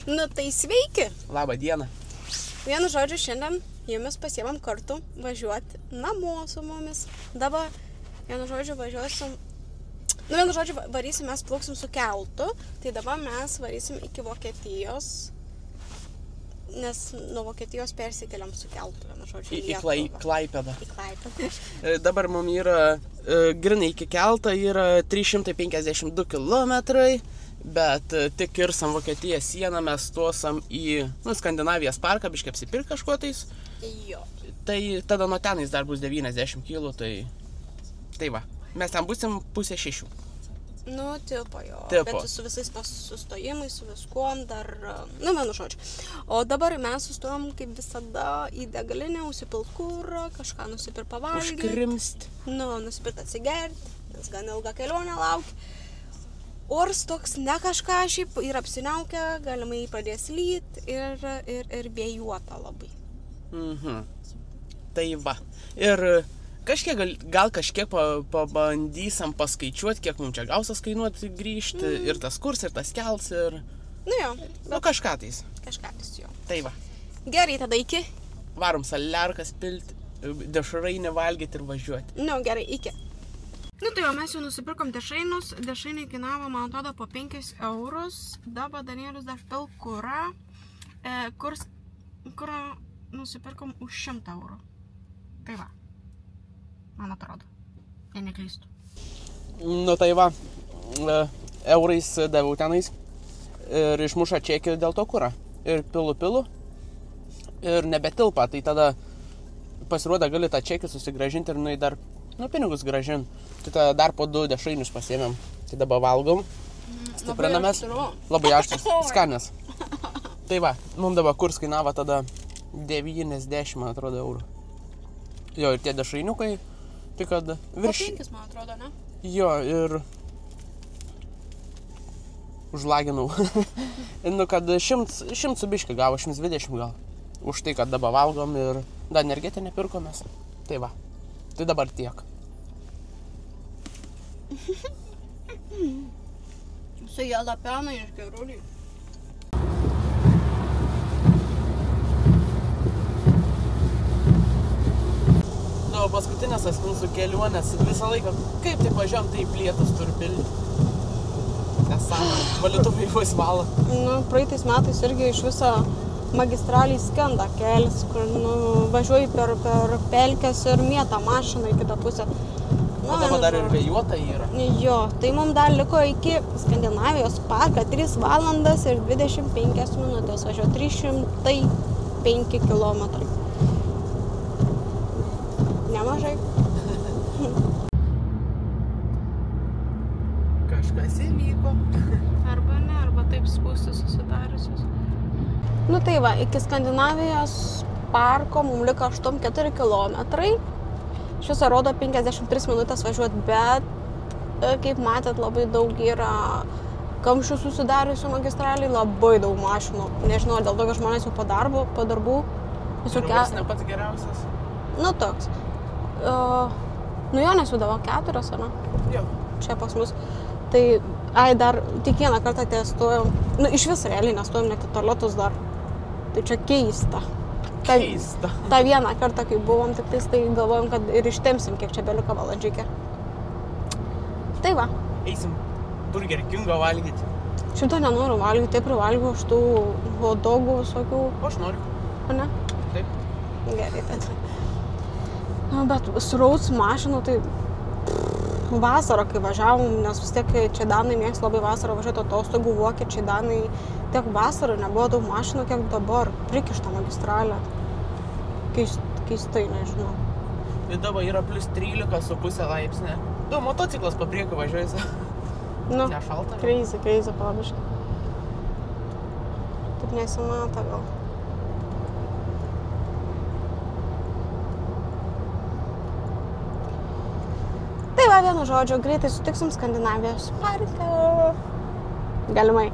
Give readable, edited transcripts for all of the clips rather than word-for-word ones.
Nu tai sveiki. Labą dieną. Vienu žodžiu, šiandien jumis pasiemam kartu važiuoti namo su mumis. Dabar, vienu žodžiu, varysim, mes plauksim su keltu. Tai dabar mes varysim iki Vokietijos. Nes nuo Vokietijos persikeliam su keltu, vienu žodžiu, į Klaipėdą. Į Klaipėdą. Dabar mums yra, grinai iki kelto yra 352 kilometrai, bet tik kirsam Vokietijos sieną, mes stosam į Skandinavijos parką, biškai apsipirk kažko tais. Jo. Tai tada nuo tenais dar bus 90 kilų, tai va. Mes ten būsim 5:30. Nu, tipo jo. Tipo. Bet su visais sustojimais, su viskuom dar, vienu žodžiu. O dabar mes sustojom, kaip visada, į degalinę, užsipilti kurą, kažką nusipirkt pavalgyti. Užkrimst. Nusipirkt atsigerti, nes gan ilgą kelionę laukia. Oras toks ne kažką šiaip ir apsiniaukia, galimai pradės lyt ir vėjuota labai. Tai va. Ir gal kažkiek pabandysim paskaičiuoti, kiek mums čia gausias kainuoti grįžti, ir tas kurs, ir tas kels, ir... Nu jo. Kažką tais. Kažką tais jo. Tai va. Gerai, tada iki. Varom saliarkas pilti, dešrainį valgyti ir važiuoti. Nu, gerai, iki. Nu, tai jau mes jau nusipirkom dešrainus. Dešrainiai kainavo, man atrodo, po 5 eurus. Dabar Danielius dar pil kurą. Kurą nusipirkom už 100 eurų. Tai va. Man atrodo. Jei neklystu. Nu tai va, eurais daviau tenais ir išmuša čekį dėl to kurą. Ir pilu. Ir nebetilpa, tai tada pasirodo gali tą čekį susigražinti ir dar, pinigus gražinti. Tai tada dar po 2 dešrainius pasiėmėm. Tai dabar valgom. Stiprinamės. Labai aštrus. Skanės. Tai va, mums dabar kurs kainavo tada 90, man atrodo, eurų. Jo, ir tie dešrainiukai. Tai kad virš... Po 5, man atrodo, ne? Jo, ir... Užlaginau. Kad 100 su biškį gavo, 120 gal. Už tai, kad dabar valgom ir dar energetinę pirkomės. Tai va. Tai dabar tiek. Su jalapenai iš gerulį. Paskutinės mūsų kelionės visą laiką, kaip tik važiuom, taip lietus turi pilti. Nesąmonė, valytuvai vos valą. Praeitais metais irgi iš viso magistraliai skenda kelias, kur važiuoji per pelkes ir mėta mašiną į kitą pusę. O dabar dar ir vėjuota yra. Jo, tai mums dar liko iki Skandinavijos parką 3 valandas ir 25 minutės važiuoju 305 kilometrai. Nemažai. Kažkas įvyko. Arba ne, arba taip spūstis susidariusios. Nu tai va, iki Skandinavijos parko mums liko 84 kilometrai. Iš viso rodo 53 minutės važiuoti, bet kaip matėt, labai daug yra kamščių susidariusių magistraliai, labai daug mašinų. Nežinau, dėl to, kad žmonės jau po darbų. Ir vos ne pats geriausias. Nu toks. Jo, nesudavo 4, ar ne? Jo. Čia pas mus. Tai, dar tik vieną kartą testuojam. Iš vis realiai nestuojam net į tualetus dar. Tai čia keista. Keista. Ta vieną kartą, kai buvom, tik tai galvojom, kad ir ištemsim, kiek čia beliko valandžiukė. Tai va. Eisim Burger Kingo valgyti. Šitą nenoriu valgyti, taip privalgiau už tų hotdogų visokių. O aš noriu. O ne? Taip. Gerai, tad. Bet srauts mašinų, tai vasarą, kai važiavom, nes vis tiek čia danai mėgsta labai vasarą važiuoti atostogų, vokiečiai danai, tiek vasarą nebuvo daug mašinų, kiek dabar, prikišta magistralė. Keistai, nežinau. Ir dabar yra plus 13,5 laipsnė. Motociklas papriekų važiuojasi. Nešalta. Crazy, palabiškai. Taip nesimata gal. Tai va, vienu žodžiu, greitai sutiksim Skandinavijos parke. Galimai.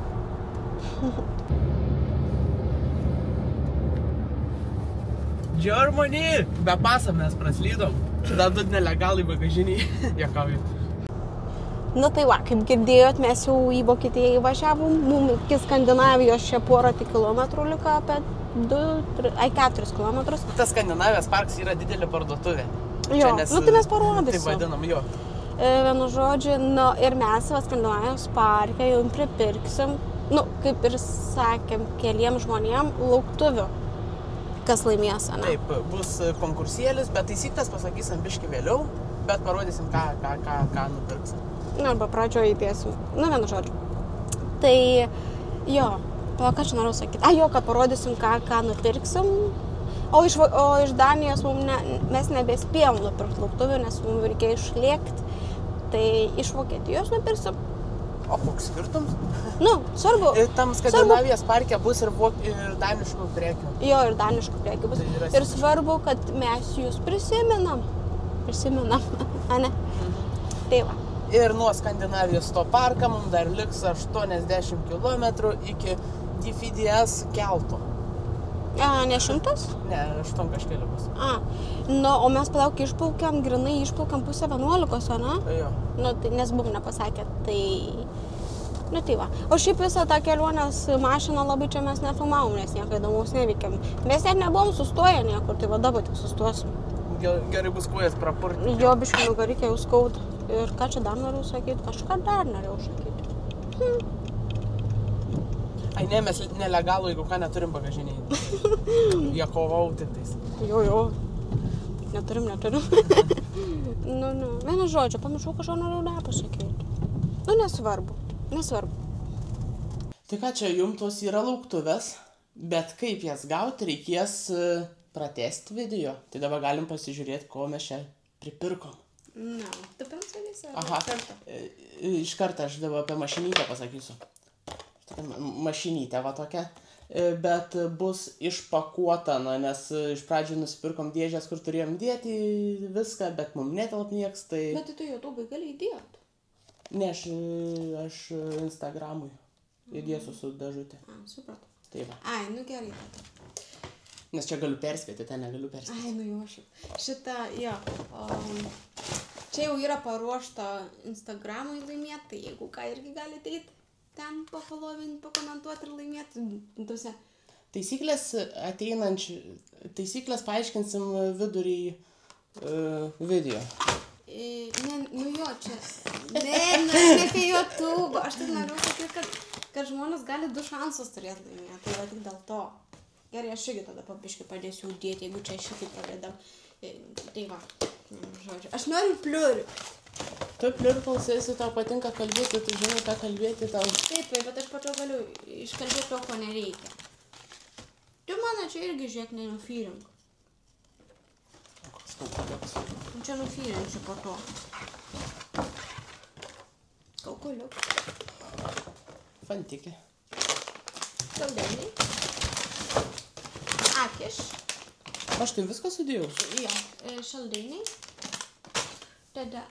Germany! Be pasą mes praslydom. Dar du nelegalai bagažiniai. Jokauju. Nu tai va, kaip girdėjot, mes jau į Vokietiją įvažiavom, mums iki Skandinavijos čia porą kilometrų liko apie 4 kilometrus. Tas Skandinavijos parkas yra didelė parduotuvė. Jo, Čia, nes, nu tai mes parodysim. Taip vadinam, jo. Vienu žodžiu, nu ir mes Skandinavijos parke jau pripirksim, nu kaip ir sakėm, keliem žmonėm lauktuvių, kas laimės, ne? Taip, bus konkursėlis, bet taisyklės pasakysim biškį vėliau, bet parodysim, ką nupirksim. Nu, arba pradžioje įdėsim. Nu, vienu žodžiu. Tai, jo, ką čia noriu sakyti? Jo, kad parodysim, ką nupirksim. O iš Danijos mes nebespėjom nupirkti lauktuvių, nes mums reikėjo išlėkti. Tai iš Vokietijos nupirksim. O koks skirtums? Nu, svarbu. Tam Skandinavijos parke bus ir daniškų prekių. Jo, ir daniškų prekių bus. Ir svarbu, kad mes jūs prisimenam. Ane? Tai va. Ir nuo Skandinavijos to parką mums dar liks 80 km iki DFDS kelto. Ne 100? Ne, 8 kažkėlė bus. Nu, o mes palauk grinai išplaukėm 10:11, ne? Jo. Nu, tai, nes buvom nepasakę, tai... Nu, tai va. O šiaip visą tą kelionės mašiną labai čia mes nefilmavom, nes nieko įdomaus neveikėm. Mes net nebuvom sustoję niekur, tai va dabar tik sustosim. Gerai bus kojas prapurti. Jo, biškai nugarikė jau skauda. Ir ką čia dar norėjau sakyti? Kažką dar norėjau sakyti. Ai ne, mes nelegalų, jeigu ką neturim bagažiniai. Jie kovauti tais. Jo. Neturim. Nu. Vienu žodžiu, pamiršau, kažką norėjau dar pasakyti. Nu, nesvarbu. Tai ką čia, jums tos yra lauktuvės, bet kaip jas gauti, reikės pratesti video. Tai dabar galim pasižiūrėti, ko mes čia pripirkom. Na, tu pensiolėsi. Aha, iš karto aš dabar apie mašinytę pasakysiu. Mašinytė va tokia, bet bus išpakuota, nes iš pradžių nusipirkom dėžės, kur turėjom dėti viską, bet mums netelp nieks, tai... Bet tu YouTube'ai gali įdėti. Ne, aš Instagramui įdėsiu su dažutė. Supratau. Tai va. Ai, nu gerai. Nes čia galiu perspėti, ten negaliu perspėti. Ai, nu jau aš jau. Šitą, jo. Čia jau yra paruošta Instagramui laimėti, tai jeigu ką irgi galite eiti ten pafollowinti, pakomentuoti ir laimėti. Taisyklės paaiškinsim vidurį video. Nu jo, čia. Ne apie YouTube. Aš tik noriu sakyti, kad žmonės gali 2 šansus turėti laimėti. Tai va tik dėl to. Gerai, aš irgi tada pabiškai padėsiu dėti, jeigu čia šitai pradedam. Tai va, žodžiu. Aš noriu pliurių. Tu pliurpals esi, tau patinka kalbėti, tu žinai, ką kalbėti tau. Taip, bet aš pačiau galiu iškalbėti to, ko nereikia. Tu mano čia irgi žiūrėk, nenufyrink. Čia nufyrinčiu po to. Kaukuliuk. Fantikė. Saldainiai. Akiš. Aš tai viską sudėjau. Jo, saldainiai. Tada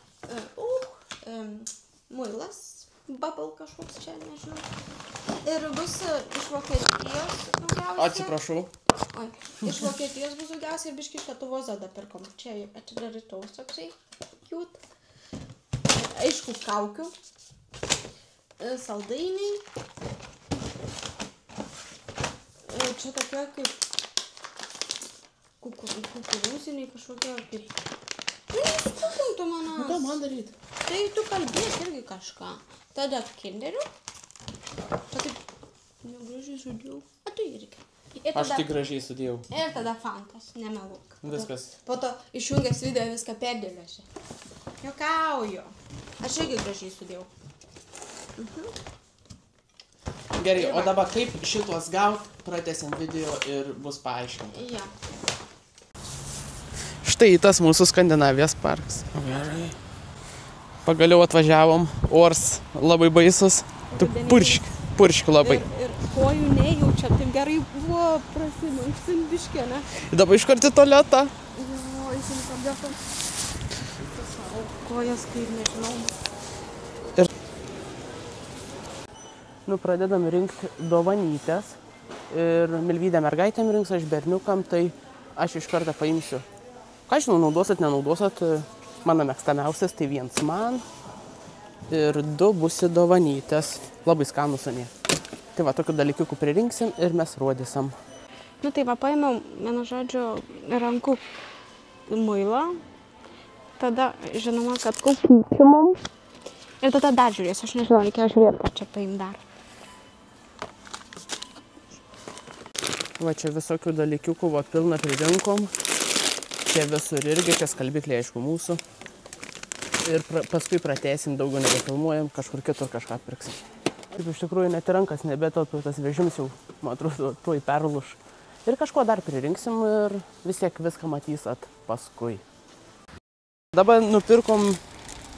muilas, bubble kažkoks čia, nežinau. Ir bus iš Vokietijos daugiausiai. Atsiprašau. Oi, iš Vokietijos bus daugiausiai ir biškį iš Lietuvos tada pirkom. Čia atidarytaus toksai cute. Aišku, kaukių. Saldainiai. Čia tokie kaip kukurūziniai kažkokie kaip... Neskubink tu manas. Nu ką man daryti? Tai tu kalbėk irgi kažką. Tada kinderiu. Taip, negražiai sudėjau. A tu irgi. Aš tik gražiai sudėjau. Ir tada fantas, nemeluok. Viskas. Po to išjungęs video viską perdėlėsi. Juokauju. Aš irgi gražiai sudėjau. Gerai, o dabar kaip šituos gaut, pratęsim video ir bus paaiškinta. Ja. Štai tas mūsų Skandinavijos parkas. Gerai. Pagaliau atvažiavom, ors labai baisus. Tu purški labai. Ir kojų nejaučia, taip gerai buvo prasimanksim biškė, ne? Dabar iškart į tualetą. Jo, įsim pabėkom. Kojas kaip nežinau. Pradedam rinkti dovanytes. Ir Milvydę mergaitėm rinks, aš berniukam, tai aš iš karto paimsiu. Ką žinau, naudosit, nenaudosit, mano mėgstamiausias, tai viens man. ir 2 busi dovanytės. Labai skanus anie. Tai va, tokių dalykiukų pririnksim ir mes rodysim. Nu tai va, paėmiau, vienu žodžiu, rankų muilą. Tada, žinoma, kad kaupysiu mums. Ir tada dar žiūrėsiu, aš nežinau, reikia žiūrėti, ką čia paim dar. Va, čia visokių dalykiukų, va, pilna pririnkom. Čia visur irgi, čia skalbiklė, aišku, mūsų. Ir paskui pratęsim, daugiau nebefilmuojam, kažkur kitur kažką pirksim. Taip, iš tikrųjų, net rankas nebetelpa, tas vežims jau, man atrodo, tuoj perluš. Ir kažko dar pririnksim ir vis tiek viską matysat paskui. Dabar nupirkom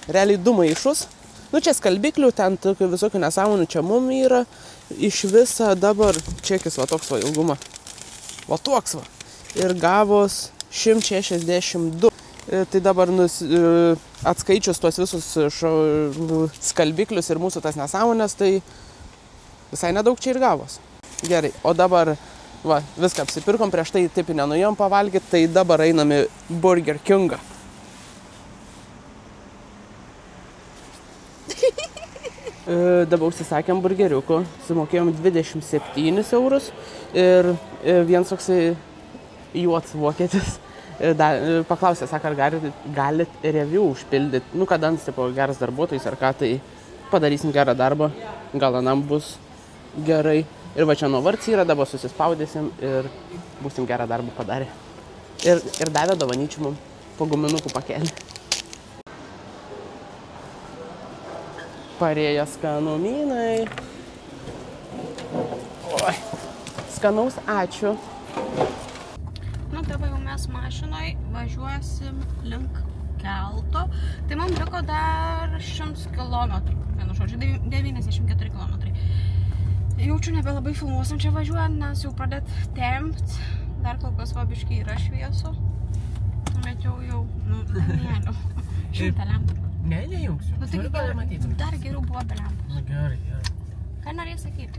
realiai 2 maišus. Nu, čia skalbiklių, ten tokių visokių nesąmonių, čia mum yra. Iš visą dabar, čekis va toks va ilgumą. Va toks va. Ir gavos 162. Tai dabar atskaičius tuos visus skalbiklius ir mūsų tas nesąmonės, tai visai nedaug čia ir gavos. Gerai, o dabar va, viską apsipirkom, prieš tai taip nenuėjom pavalgyti, tai dabar einam į Burger Kingą. Dabar užsisakėm burgeriukų, sumokėjom 27 eurus ir vienas toksai juods vokietis paklausė, sako, ar galit review užpildyti, nu kadans, tipo, geras darbuotojas ar ką, tai padarysim gerą darbą, gal anam bus gerai. Ir va čia nuo varts yra, dabar susispaudysim ir būsim gerą darbą padarę. Ir davė dovanyčių mum po guminukų pakelį. Parėję skanumynai. Oi, skanaus ačiū. Nu, dabar jau mes mašinoj važiuosim link kelto. Tai mums liko dar 100 kilometrų. Vienu žodžiu, 94 kilometrai. Jaučiu nebelabai filmuosim čia važiuojant, nes jau pradėt tempt. Dar kol kas vabiškai yra šviesu. Bet jau, nu, mėliau. Šimtą lempų. Ne, nejungsiu. Nu, tai dar geriau buvo be lempos. Na, gerai. Ką norėjai sakyti?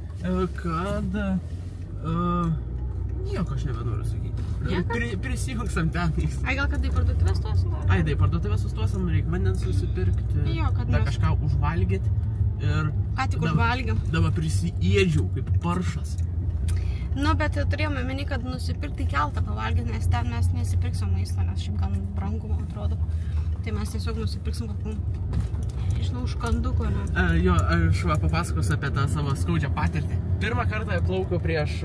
Kad... Nieko aš nebenoriu sakyti. Prisijungsim tenais. Ai, gal kad tai parduotuvės tuosim? Ai, tai parduotuvės tuosim, reikia vandens susipirkti. Jo, kad mes... kažką užvalgyt ir... Ką tik užvalgiam? Dabar prisiėdžiau kaip paršas. Nu, bet turėjome meni, kad nusipirkti keltą pavalgyti, nes ten mes nesipirksim maistą, nes šiaip gan brangu, man atrodo. Tai mes tiesiog nusipirksim kokių, nežinau, užkanduko, ne? Jo, aš papasakosiu apie tą savo skaudžią patirtį. Pirmą kartą plaukiau prieš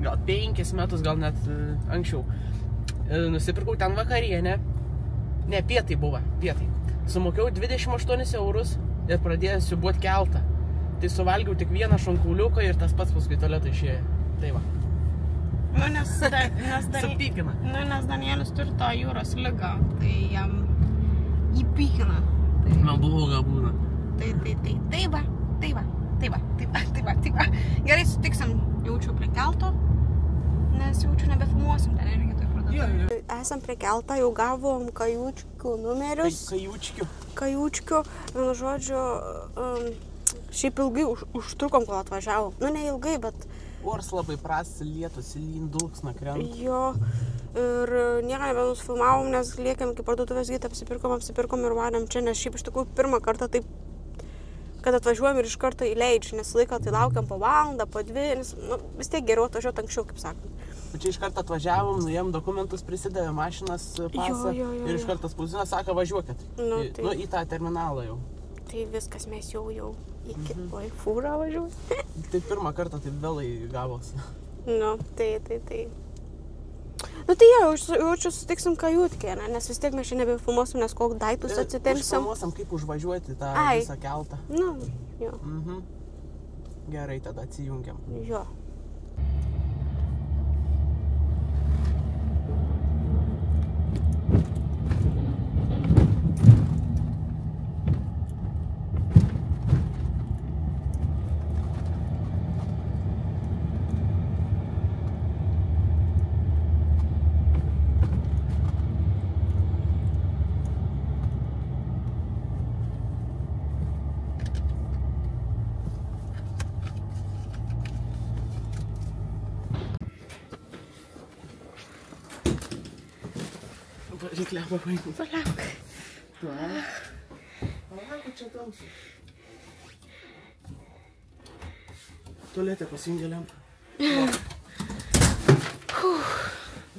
gal 5 metus, gal net anksčiau. Nusipirkau ten vakarienę. Ne, pietai buvo, pietai. Sumokėjau 28 eurus ir pradėjau siubuoti keltą. Tai suvalgiau tik vieną šonkauliuką ir tas pats paskui tualetą išėjo. Tai va. Nu, Supykina. Nu, nes Danielis turi tą jūros ligą, tai jam įpykina. Man bloga būna. Tai va. Gerai, sutiksim, jaučiu prie kelto, nes jaučiu nebefilmuosim ten irgi toj parduotuvėj. Esam prie keltą, jau gavom kajučkių numerius. Kajučkių, vienu žodžiu, šiaip ilgai užtrukom, kol atvažiavom. Nu, ne ilgai, bet... Oras labai prastas, lietus, dulksna krenta. Jo, ir nieko nebenusfilmavom, nes liekėm iki parduotuvės gyti, apsipirkom ir varėm čia, nes šiaip iš tikrųjų pirmą kartą taip, kad atvažiuojam ir iš karto įleidžiu, nes laiką tai laukiam po valandą, po 2, nes nu, vis tiek geriau atvažiuoti anksčiau, kaip sakant. Čia iš karto atvažiavom, nuėjom dokumentus, prisidavė mašinas pasą ir iš karto spausdino, sako, važiuokit. Nu, į tą terminalą jau. Tai viskas, mes jau iki fūrą važiuoju. Tai pirmą kartą taip vėlai gavos. Nu, tai. Nu tai jau, jaučiu sutiksim kajutkę, nes vis tiek mes čia nebefilmuosim, nes kol daiktus atsitempsim. Išfilmuosim, kaip užvažiuoti tą visą keltą. Nu, jo. Gerai, tada atsijungiam. Jo. Reik lepą paimti. Paliauk. kad čia tamsu. Tualete pasijungė lempą.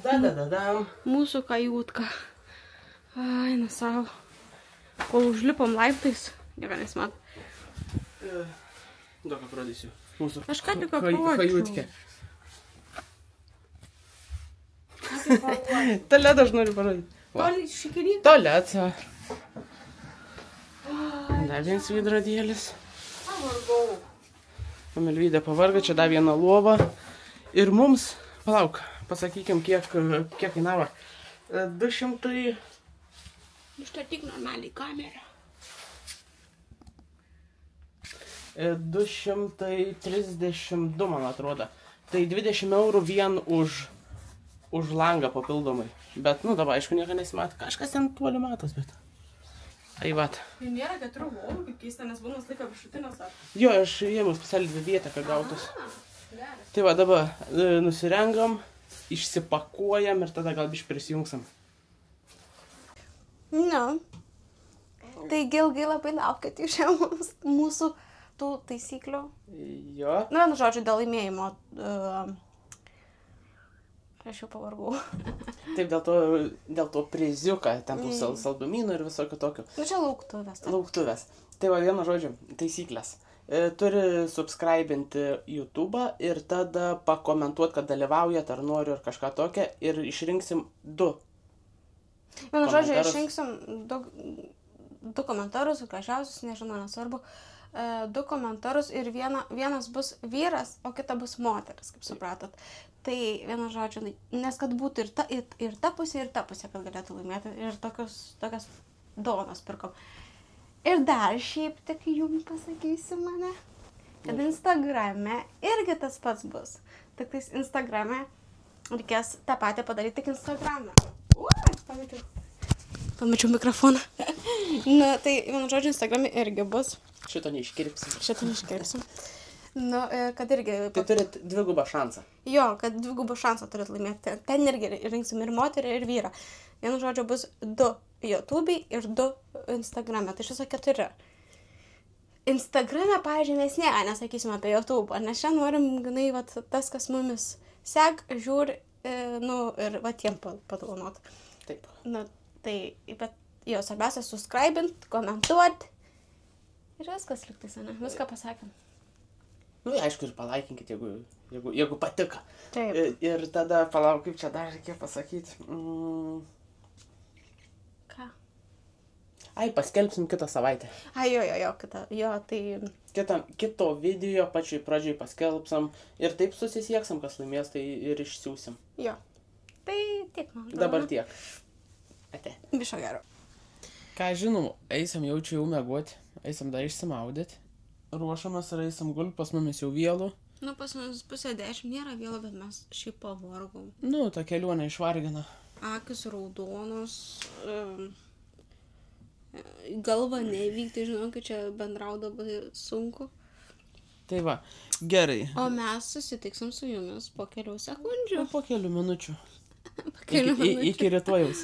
Da. Mūsų kajutka. Eina savo. Kol užlipom laiptais, nieko nesimato. Daug parodysiu. Mūsų Aš ką tik parodžiau. kajutkę. Tualetą aš noriu parodyti. Tualetą. Dar vienas veidrodėlis. Pavargau. Melvydė pavarga, čia dar viena lova. Ir mums, palauk, pasakykim, kiek kainavo. 200... Ištartyk normaliai kamerą. 232, man atrodo. Tai 20 eurų vien už langą papildomai. Bet, nu, dabar, aišku, nieko nesimat. Kažkas ten toli matos, bet... Ai, vat. Tai nėra 4 lovų, kaip keista, nes būnas laika viršutinės ar... Jo, aš ėmiau specialiai 2 vietą, kad gautus. Geras. Tai va, dabar nusirengam, išsipakuojam ir tada gal biškį prisijungsim. Ne. Taigi ilgai labai laukiat iš mūsų tų taisyklių. Jo. Nu, vienu žodžiu, dėl laimėjimo. Aš jau pavargau. Taip, dėl to priziuką, ten tų saldumynų ir visokio tokio. Nu, čia lauktuvės. Lauktuvės. Tai va, vienu žodžiu, taisyklės. Turi subscribinti YouTube'ą ir tada pakomentuoti, kad dalyvaujat ar noriu ar kažką tokią ir išrinksim 2. Vienu žodžiu, išrinksim 2 komentarus, gražiausius, nežinau, nesvarbu. 2 komentarus ir vienas bus vyras, o kita bus moteris, kaip supratot. Tai vienu žodžiu, nes kad būtų ir ta pusė, kad galėtų laimėti. Ir tokias dovanas pirkom. Ir dar šiaip tik jums pasakysiu mane, kad Instagrame irgi tas pats bus. Tik tais Instagrame reikės tą patį padaryti tik Instagrame. Pamečiau mikrofoną. Nu, tai vienu žodžiu, Instagrame irgi bus. Šito neiškirpsim. Nu, kad irgi... Tai turit 2 šansą. Jo, kad 2 šansą turit laimėti. Ten irgi rinksim ir moterį, ir vyrą. Vienu žodžiu, bus 2 YouTube'ai ir 2 Instagrame. Tai iš viso 4. Instagrame, pavyzdžiui, mes nesakysim apie YouTube'ą, nes čia norim, ganai, vat, tas, kas mumis sek, žiūri, nu, ir va tiem padovanot. Taip. Nu, tai, bet jo, svarbiausia, subscribint, komentuot. Ir viskas liktais, ne? Viską pasakėm. Nu, aišku, ir palaikinkit, jeigu patiko. Taip. Ir tada, palauk, kaip čia dar reikia pasakyti. Ką? Ai, paskelbsim kitą savaitę. Ai, jo, tai... Kito video pačiai pradžiai paskelbsim ir taip susisieksim, kas laimės, tai ir išsiųsim. Jo. Tai tiek, man. Dabar tiek. Ate. Viso gero. Ką žinau, eisim jau čia mėgoti, eisim dar išsimaudyti. Ruošiamės ir eisim gulti, pas mumis jau vėlų. Nu, pas mumis 9:30 nėra vėlų, bet mes šiaip pavargom. Nu, ta kelionė išvargina. Akis raudonos, galva nevykti, žinau, kad čia bendraudavo sunku. Tai va, gerai. O mes susitiksim su jumis po kelių sekundžių. Po kelių minučių. Iki Iki rytojaus.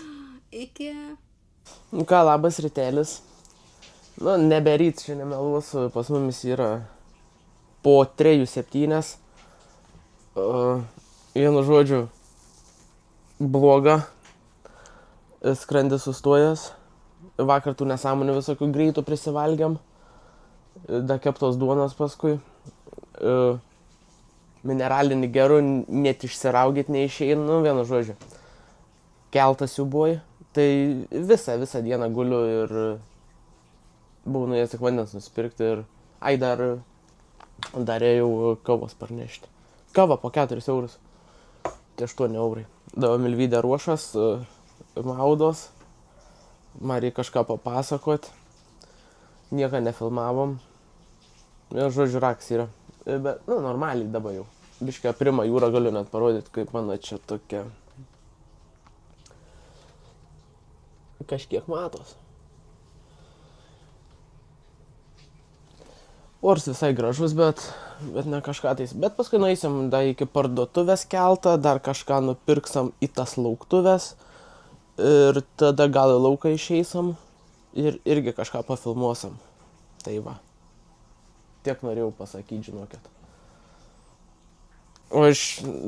Iki... Nu ką, labas rytelis. Nu, neberyt, čia nemeluosiu, pas mumis yra po 3:07. Vienu žodžiu, bloga. Skrandis sustojęs. Vakar tų nesąmonių visokių greitų prisivalgiam. Da keptos duonos paskui. Mineralinį gerų net išsiraugit neišeina, nu, vienu žodžiu. Keltas jų buvo. Tai visą dieną guliu ir buvau nuėjęs tik vandens nusipirkti ir dar ėjau kavos parnešti. Kava po 4 eurus. Tai 8 eurai. Dabar Milvydė ruošas, maudos. Man reikia kažką papasakot. Nieką nefilmavom. Ir žodžiu, raks yra. Bet, nu, normaliai dabar jau. Biškai aprima jūrą, galiu net parodyti, kaip mano čia tokia. Kažkiek matos. Ors visai gražus, bet ne kažką tais. Bet paskui nueisim dar iki parduotuvės keltą, dar kažką nupirksam į tas lauktuvės. Ir tada gal į lauką išeisim ir irgi kažką pafilmuosim. Tai va. Tiek norėjau pasakyti, žinokit. O aš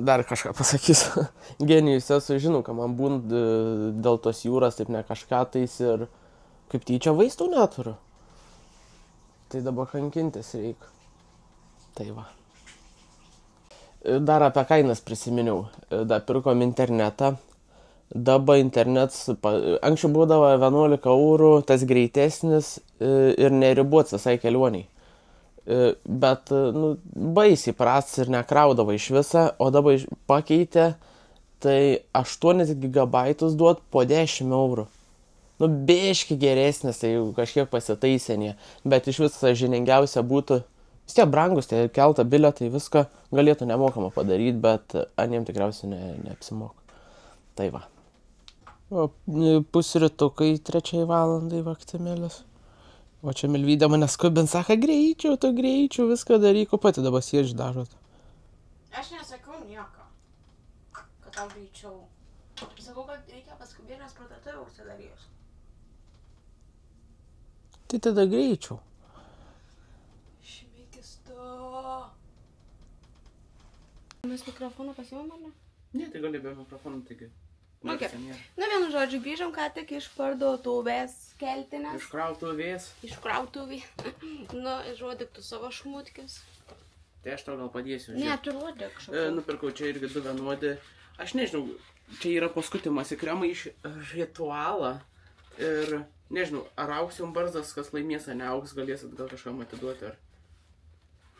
dar kažką pasakysiu. Genijus esu, žinau, ką man būnt dėl tos jūros, taip ne kažką tais ir kaip tyčia vaistų neturiu. Tai dabar kankintis reikia. Tai va. Dar apie kainas prisiminiau. Dar pirkom internetą. Dabar internets, anksčiau būdavo 11 eurų, tas greitesnis ir neribots visai kelioniai. Bet, nu, baisiai prastas ir nekraudavo iš visą, o dabar pakeitė, tai 8 gigabaitus duot po 10 eurų. Nu, biški geresnis, tai kažkiek pasitaisenė, bet iš viso žiningiausia būtų, vis tiek brangus, tai keltą bilietai viską galėtų nemokamą padaryti, bet aniem tikriausiai neapsimoka. Tai va. O pusrytukai 3 valandai vaktimėlis. O čia Milvydė mane skubint, sako, greičiau, viską daryk, o pati dabar sėdži dažot. Aš nesakiau nieko, kad tau greičiau. Sakau, kad reikia paskubėti, nes parduotuvė užsidarys. Tai tada greičiau. Šmikis to. Mes mikrofoną pasiimam, ar ne? Ne, tai gali be mikrofonų, taigi. Okay. Na, vienu žodžiu, grįžom ką tik iš parduotuvės keltinės. Iškrautuvės. Nu, išrodyk tu savo šmutkis. Tai aš tau gal padėsiu. Ne, tu rodyk kažkokį. Nupirkau čia irgi 2 vienodi. Aš nežinau, čia yra paskutimas kremai iš Ritualą. Ir nežinau, ar auks jums barzdas, kas laimės, ar neauks, galėsit gal kažkam atiduoti. Ar...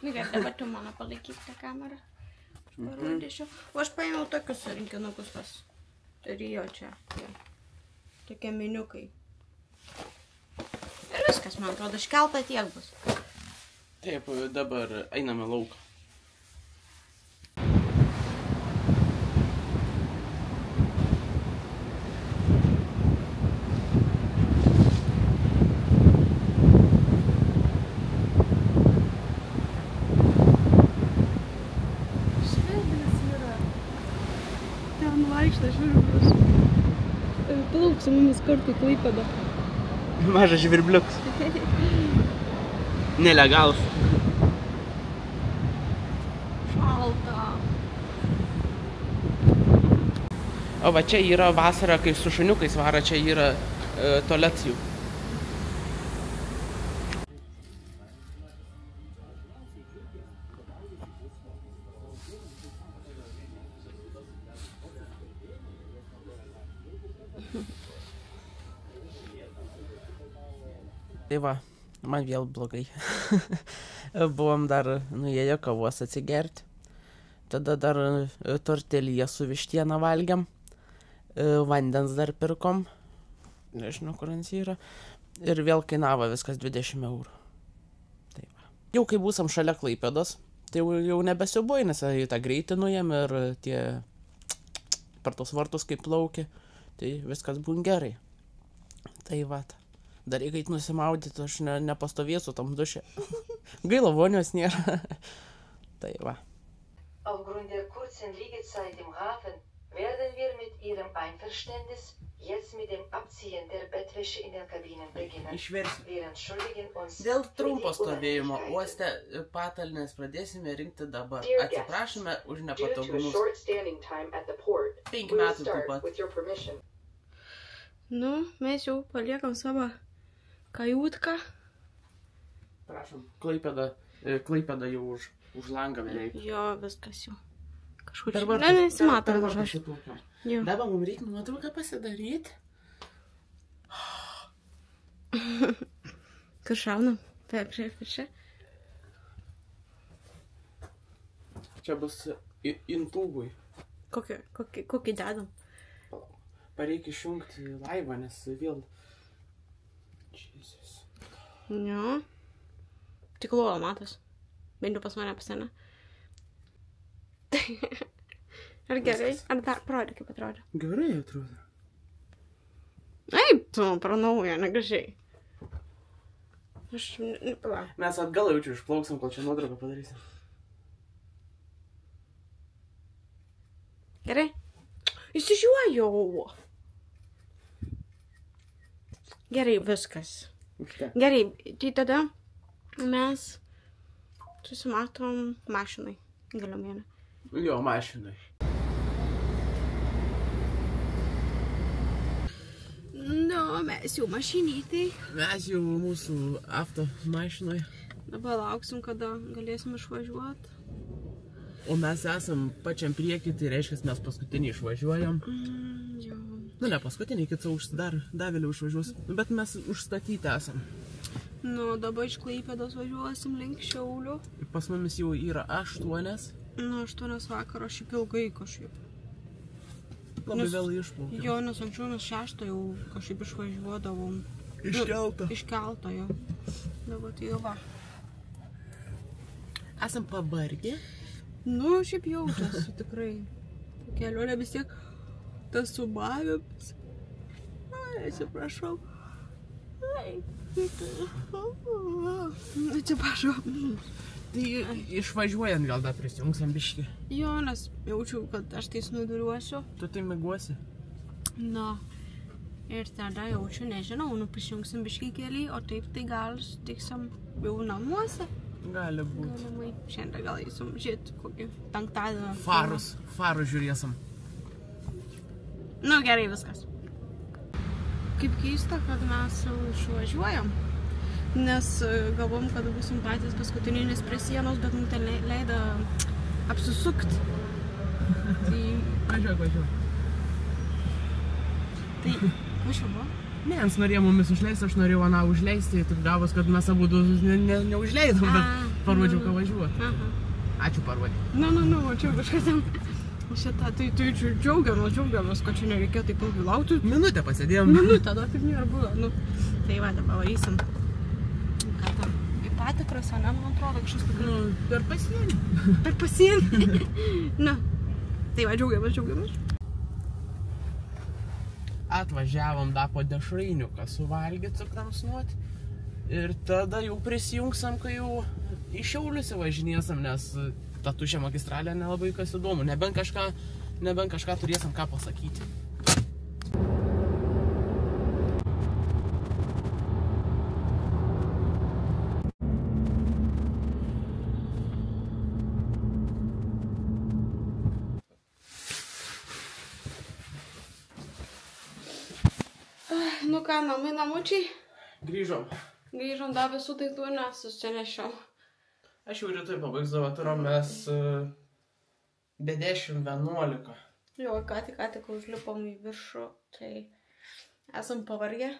Nu, gerai, dabar tu mano palaikyk tą kamerą. Aš parodysiu. O aš paėmiau tokius rinkinukus tas. Rio čia. Tokie miniukai. Ir viskas, man atrodo, iškelta tiek bus. Taip, dabar einame lauką. Plauks su mumis kartu į Klaipėdą. Mažas žvirbliuks. Nelegalus. Šalta. O va čia yra vasara, kai su šuniukais vara, čia yra tualets jų. Tai va, man vėl blogai. Buvom dar nuėję kavos atsigerti. Tada dar tortelyje su vištiena valgiam. Vandens dar pirkom. Nežinau, kur ant yra. Ir vėl kainavo viskas 20 eurų. Tai va. Jau kai būsam šalia Klaipėdos, tai jau nebesiubuoja, nes į tą greitį nuėjam ir tie per tos vartus kaip plaukia. Tai viskas būn gerai. Tai va. Dar reikia nusimaudyti, aš nepastovėsiu tam duše. Gaila, vonios nėra. Tai va. Aufgrund der kurzen Liegezeit im Hafen werden wir mit Ihrem Einverständnis jetzt mit dem Abziehen der Bettwäsche in den Kabinen beginnen. Išversiu. Wir entschuldigen uns. Dėl trumpo stovėjimo uoste patalynės pradėsime rinkti dabar. Atsiprašome už nepatogumus. 5 metų taip pat. Nu, mes jau paliekam savo kajutką. Prašom, Klaipėda jau už langą beveik. Jo, viskas jau. Kažkur čia. Ne, nesimatom už. Dabar mums reikia nuotrauką pasidaryti. Kur šaunam? Čia. Čia bus intūgui. Kokį dedam? Pareikia išjungti laivą, nes vėl... Jesus. Jo. Tik lola matas. Bent jau pas mane pasena. Ar gerai? Ar dar parodė, kaip atrodo? Gerai atrodo. Eip, tu pranauja, negražiai. Aš nepalauk. Mes atgal jaučiu išplauksim, kol čia nuotrauką padarysim. Gerai? Įsižiuojau. Gerai, viskas. Gerai, tai tada Mes susimatom mašinai. Galiumienė. Jo, mašinai. Nu, mes jau mašinytai. Mes jau mūsų auto mašinai. Dabar lauksim, kada galėsim išvažiuoti. O mes esam pačiam priekį, tai reiškia, mes paskutinį išvažiuojam. Jo. Nu, ne paskutinį, kitą dar vėliau išvažiuos. Bet mes užstatyti esam. Nu, dabar iš Klaipėdos važiuosim link Šiaulių. Pas mumis jau yra 8. Nu, 8 vakaro, šiaip ilgai kažkaip. Labai vėlai išplaukėm. Jo, nes anksčiau mes 6 jau kažkaip išvažiuodavom. Iš kelto. Iš kelto, jo. Dabar tai jau va. Esam pavargę. Nu, šiaip jaučiasi tikrai. Kelionė vis tiek tas subavimas. Ai, atsiprašau. Ai. Atsiprašau. Tai išvažiuojant gal dar prisijungsim biškį. Jo, nes jaučiu, kad aš tai snuduriuosiu. Tu tai mėguosi? Na. Ir tada jaučiu, nežinau, prisijungsim biškį keliai, o taip tai gal tiksim jau namuose. Gali būti. Galimai. Šiandien gal eisim žiūrėti kokį penktadienį. Farus žiūrėsim. Nu, gerai viskas. Kaip keista, kad mes jau išvažiuojam. Nes galvom, kad būsim patys paskutininis prie sienos, bet mums ten leido apsisukti. Tai... Važiuok. Tai, kas čia buvo? Ne, jis norėjo mumis užleisti, aš norėjau Aną užleisti, taip gavos, kad mes abudu neužleidom, bet parodžiau, ką važiuoti. Ačiū parodė. Nu, čia kažkas ten. Šitą, tai džiaugiamės, kad čia nereikėjo taip ilgai laukti. Minutę pasėdėjom. Minutę, dar taip nėra buvo. Nu, tai va, dabar varysim. Ką tam? Į patikras, ne, man atrodo, kažkas tikrai. Nu, per pasienį. Per pasienį. Nu, tai va, džiaugiamės. Atvažiavom dar po dešrainiuką suvalgyti, sukramsnuoti. Ir tada jau prisijungsim, kai jau į Šiaulius važinėsim, nes ta tuščia magistralė nelabai kas įdomu. Nebent kažką turėsim ką pasakyti. Nu ką, namučiai? Grįžom, Dar visų daiktų nesusinešiau. Aš jau rytoj pabaigs zavatūro, mes be 10:11. Jo, ką tik užlipom į viršų, tai esam pavargę.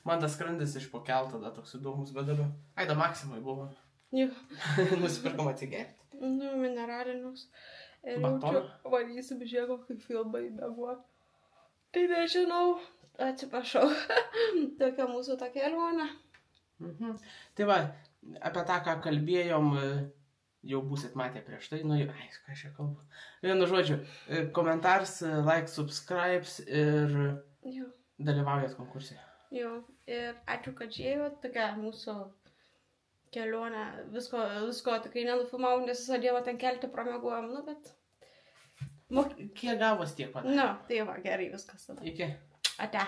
Man tas skrandis iš po kelto tada toks įdomus, bet dabar. Aida Maksimai buvo. Jo. Nusipirkom atsigerti. Nu, mineralinius. Ir Batoną? jaučiu, varysim žiūrėko, kaip filmai mėgo. Tai nežinau, atsiprašau. Tokia mūsų ta kelionė. Tai va, apie tą, ką kalbėjom, jau būsit matę prieš tai, nu, ką aš čia kalbu. Vienu žodžiu, komentars, like, subscribes ir dalyvaujat konkursai. Jo, ir ačiū, kad žiūrėjot, tokia mūsų kelionė, visko tikrai nenufilmau, nes visą dieną ten kelti pramiegojom, nu, bet... Kiek gavos tiek pat? Nu, tai va, gerai viskas tada. Iki. Ate.